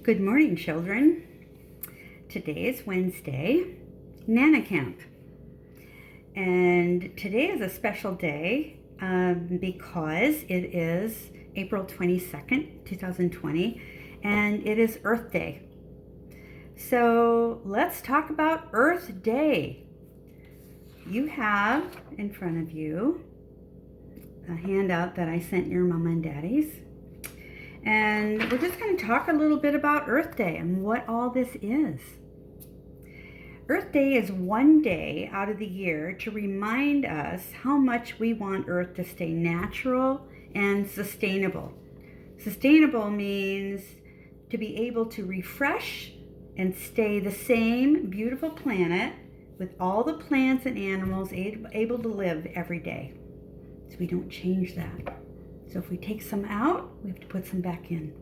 Good morning, children. Today is Wednesday, Nana Camp. And today is a special day because it is April 22nd, 2020, and it is Earth Day. So let's talk about Earth Day. You have in front of you a handout that I sent your mama and daddies. And we're just going to talk a little bit about Earth Day and what all this is. Earth Day is one day out of the year to remind us how much we want Earth to stay natural and sustainable. Sustainable means to be able to refresh and stay the same beautiful planet with all the plants and animals able to live every day. So we don't change that. So if we take some out, we have to put some back in.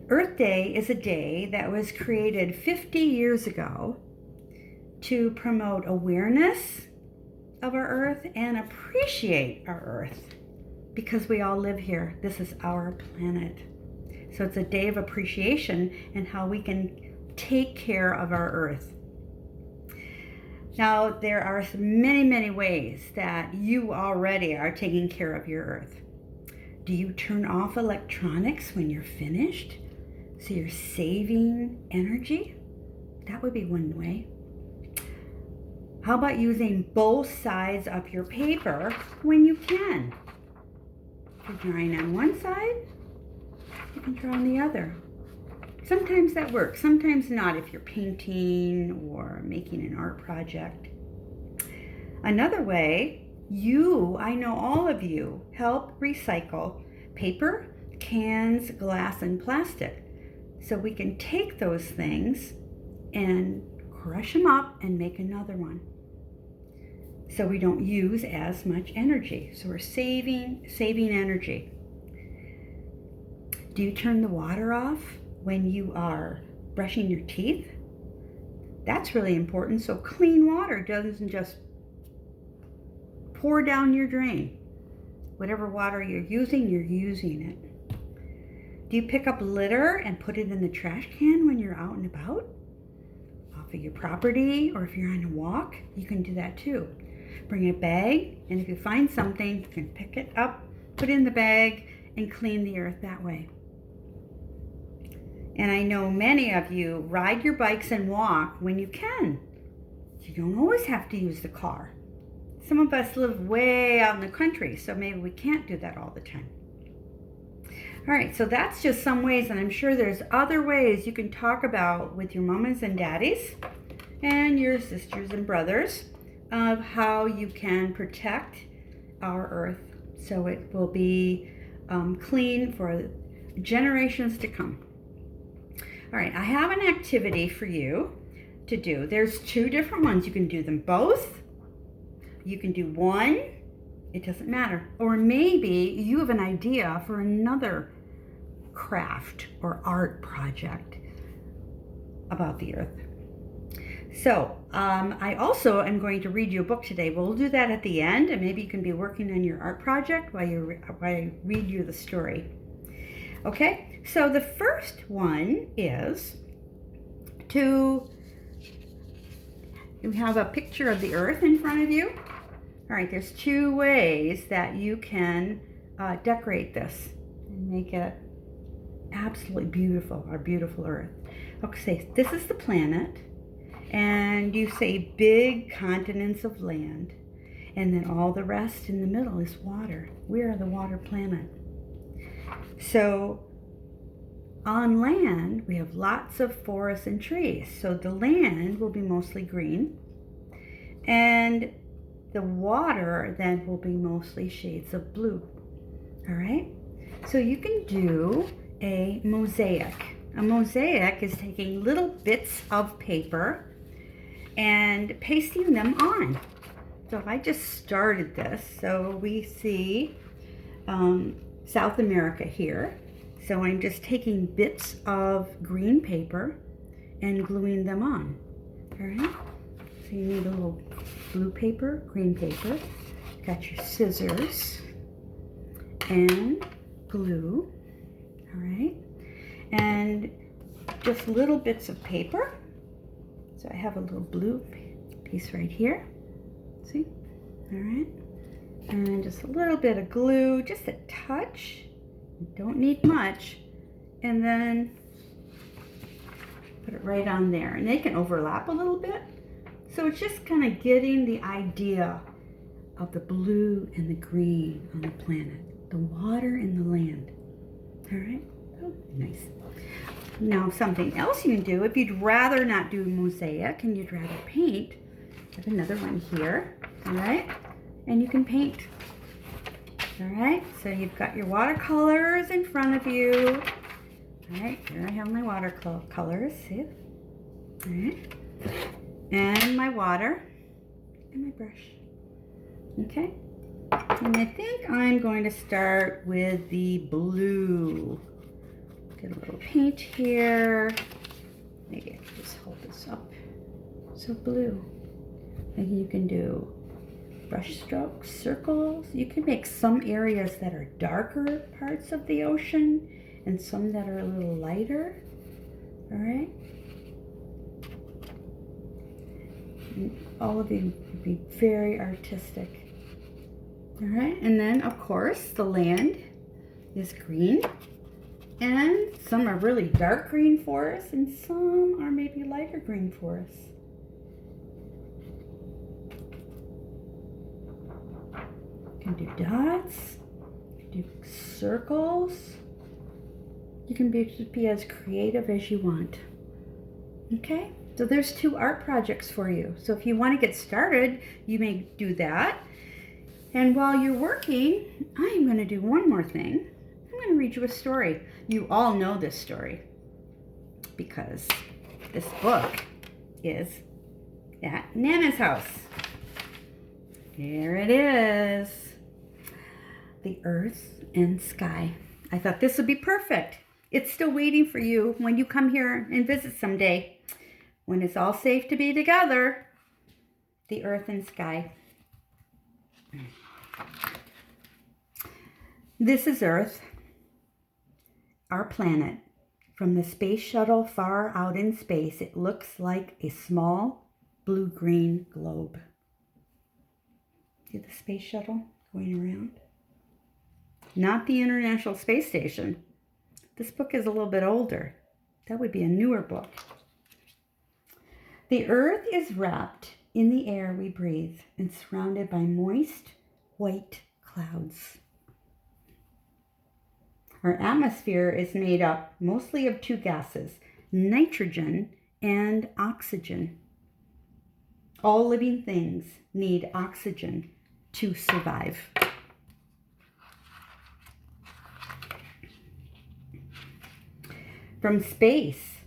Earth Day is a day that was created 50 years ago to promote awareness of our Earth and appreciate our Earth because we all live here. This is our planet. So it's a day of appreciation and how we can take care of our Earth. Now, there are many, many ways that you already are taking care of your Earth. Do you turn off electronics when you're finished? So you're saving energy? That would be one way. How about using both sides of your paper when you can? If you're drawing on one side, you can draw on the other. Sometimes that works, sometimes not if you're painting or making an art project. Another way, I know all of you, help recycle paper, cans, glass, and plastic. So we can take those things and crush them up and make another one. So we don't use as much energy. So we're saving energy. Do you turn the water off when you are brushing your teeth? That's really important. So clean water doesn't just pour down your drain. Whatever water you're using it. Do you pick up litter and put it in the trash can when you're out and about? Off of your property, or if you're on a walk, you can do that too. Bring a bag, and if you find something, you can pick it up, put it in the bag, and clean the earth that way. And I know many of you ride your bikes and walk when you can. You don't always have to use the car. Some of us live way out in the country, so maybe we can't do that all the time. All right, so that's just some ways, and I'm sure there's other ways you can talk about with your mamas and daddies and your sisters and brothers of how you can protect our earth so it will be clean for generations to come. All right, I have an activity for you to do. There's two different ones. You can do them both. You can do one. It doesn't matter. Or maybe you have an idea for another craft or art project about the earth. So I also am going to read you a book today. We'll do that at the end, and maybe you can be working on your art project while I read you the story. Okay, so the first one is you have a picture of the earth in front of you. All right, there's two ways that you can decorate this and make it absolutely beautiful, our beautiful earth. Okay, this is the planet, and you say big continents of land, and then all the rest in the middle is water. We are the water planet. So on land, we have lots of forests and trees. So the land will be mostly green, and the water then will be mostly shades of blue. All right? So you can do a mosaic. A mosaic is taking little bits of paper and pasting them on. So if I just started this, so we see South America here. So I'm just taking bits of green paper and gluing them on. All right? So you need a little blue paper, green paper. Got your scissors and glue. All right? and just little bits of paper. So I have a little blue piece right here. See? All right. And just a little bit of glue, just a touch. Don't need much. And then put it right on there. And they can overlap a little bit. So it's just kind of getting the idea of the blue and the green on the planet, the water and the land. All right, oh, nice. Now something else you can do, if you'd rather not do mosaic and you'd rather paint, I have another one here, all right? And you can paint, all right? So you've got your watercolors in front of you. All right, here I have my watercolors, see? All right, and my water and my brush. Okay, and I think I'm going to start with the blue. Get a little paint here. Maybe I can just hold this up. So blue. And you can do brush strokes, circles. You can make some areas that are darker parts of the ocean and some that are a little lighter. All right. And all of you would be very artistic. All right, and then of course the land is green, and some are really dark green for us, and some are maybe lighter green for us. You can do dots, you can do circles. You can be as creative as you want. Okay, so there's 2 art projects for you. So if you want to get started, you may do that. And while you're working, I am going to do one more thing. I'm going to read you a story. You all know this story because this book is at Nana's house. Here it is. The Earth and Sky. I thought this would be perfect. It's still waiting for you when you come here and visit someday. When it's all safe to be together. The Earth and Sky. This is Earth, our planet. From the space shuttle far out in space, it looks like a small blue-green globe. See the space shuttle going around? Not the International Space Station. This book is a little bit older. That would be a newer book. The Earth is wrapped in the air we breathe and surrounded by moist, white clouds. Our atmosphere is made up mostly of 2 gases, nitrogen and oxygen. All living things need oxygen to survive. From space,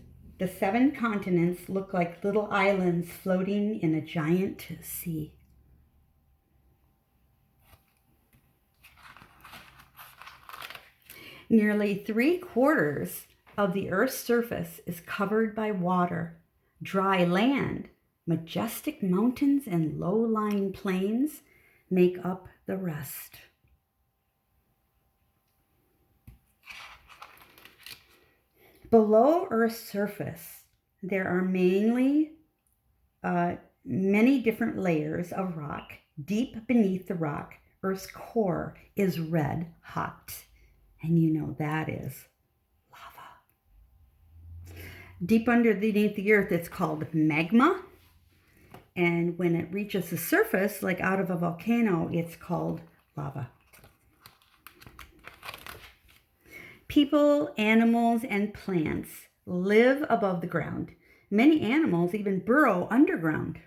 the 7 continents look like little islands floating in a giant sea. Nearly 3/4 of the Earth's surface is covered by water. Dry land, majestic mountains, and low-lying plains make up the rest. Below Earth's surface, there are mainly many different layers of rock. Deep beneath the rock, Earth's core is red hot. And you know that is lava. Deep underneath the earth, it's called magma. And when it reaches the surface, like out of a volcano, it's called lava. People, animals, and plants live above the ground. Many animals even burrow underground.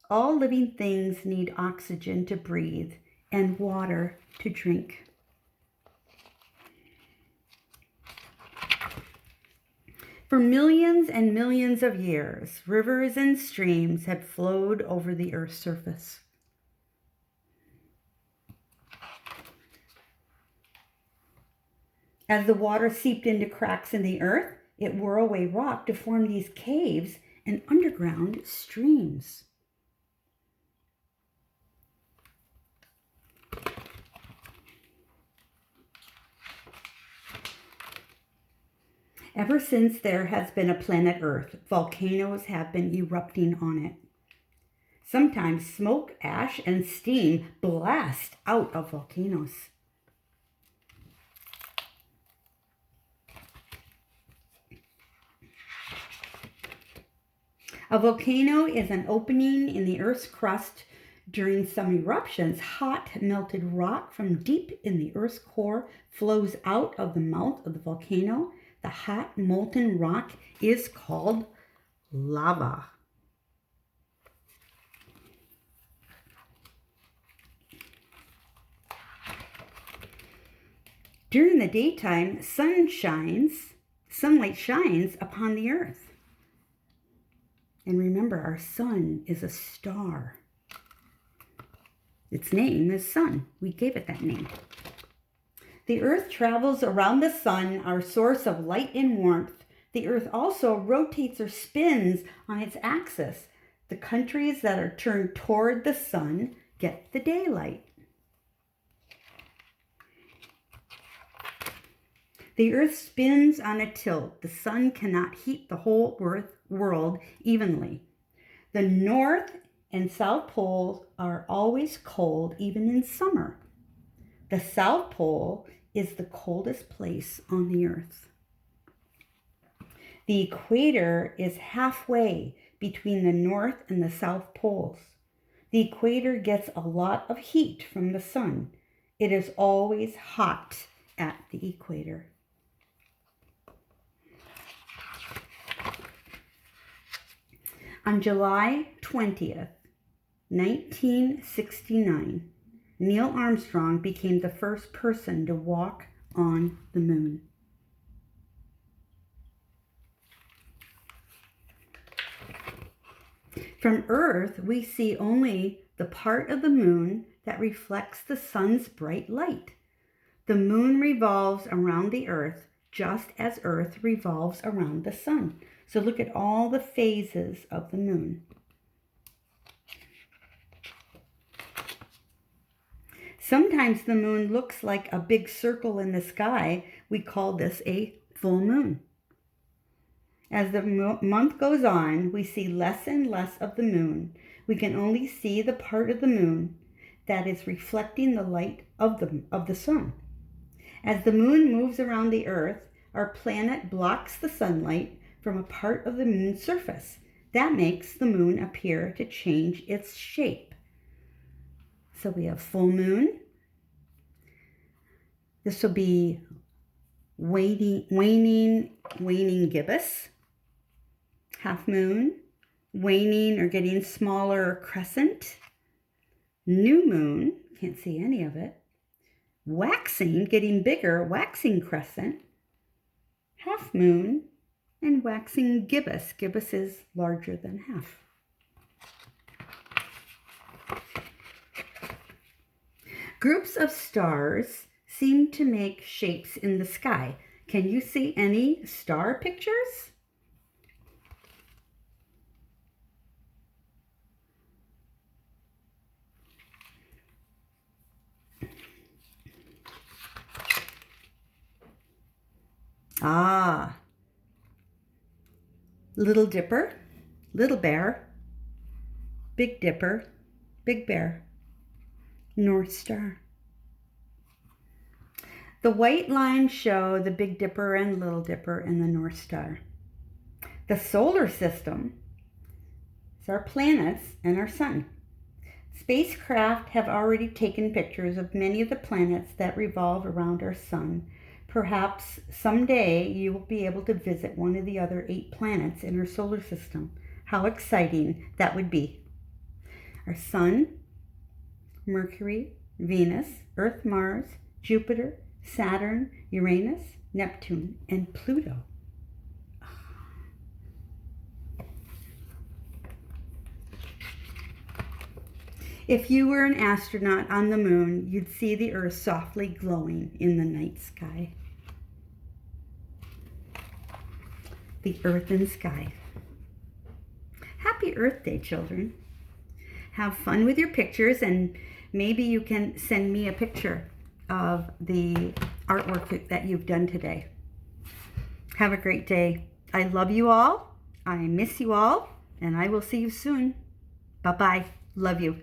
All living things need oxygen to breathe and water to drink. For millions and millions of years, rivers and streams have flowed over the Earth's surface. As the water seeped into cracks in the earth, it wore away rock to form these caves and underground streams. Ever since there has been a planet Earth, volcanoes have been erupting on it. Sometimes smoke, ash, and steam blast out of volcanoes. A volcano is an opening in the Earth's crust. During some eruptions, hot melted rock from deep in the Earth's core flows out of the mouth of the volcano. The hot molten rock is called lava. During the daytime, sunlight shines upon the Earth. And remember, our sun is a star. Its name is Sun. We gave it that name. The Earth travels around the sun, our source of light and warmth. The Earth also rotates or spins on its axis. The countries that are turned toward the sun get the daylight. The Earth spins on a tilt. The sun cannot heat the whole world evenly. The North and South poles are always cold, even in summer. The South Pole is the coldest place on the Earth. The equator is halfway between the North and the South poles. The equator gets a lot of heat from the sun. It is always hot at the equator. On July 20th, 1969, Neil Armstrong became the first person to walk on the moon. From Earth, we see only the part of the moon that reflects the sun's bright light. The moon revolves around the Earth just as Earth revolves around the sun. So look at all the phases of the moon. Sometimes the moon looks like a big circle in the sky. We call this a full moon. As the month goes on, we see less and less of the moon. We can only see the part of the moon that is reflecting the light of the sun. As the moon moves around the Earth, our planet blocks the sunlight from a part of the moon's surface. That makes the moon appear to change its shape. So we have full moon. This will be waning gibbous. Half moon, waning or getting smaller crescent. New moon, can't see any of it. Waxing, getting bigger, waxing crescent. Half moon, and waxing gibbous. Gibbous is larger than half. Groups of stars seem to make shapes in the sky. Can you see any star pictures? Ah, Little Dipper, Little Bear, Big Dipper, Big Bear, North Star. The white lines show the Big Dipper and Little Dipper and the North Star. The solar system is our planets and our sun. Spacecraft have already taken pictures of many of the planets that revolve around our sun. Perhaps someday you will be able to visit one of the other 8 planets in our solar system. How exciting that would be. Our sun, Mercury, Venus, Earth, Mars, Jupiter, Saturn, Uranus, Neptune, and Pluto. If you were an astronaut on the moon, you'd see the Earth softly glowing in the night sky. The Earth and Sky. Happy Earth Day, children. Have fun with your pictures, and maybe you can send me a picture of the artwork that you've done today. Have a great day. I love you all. I miss you all. And I will see you soon. Bye-bye. Love you.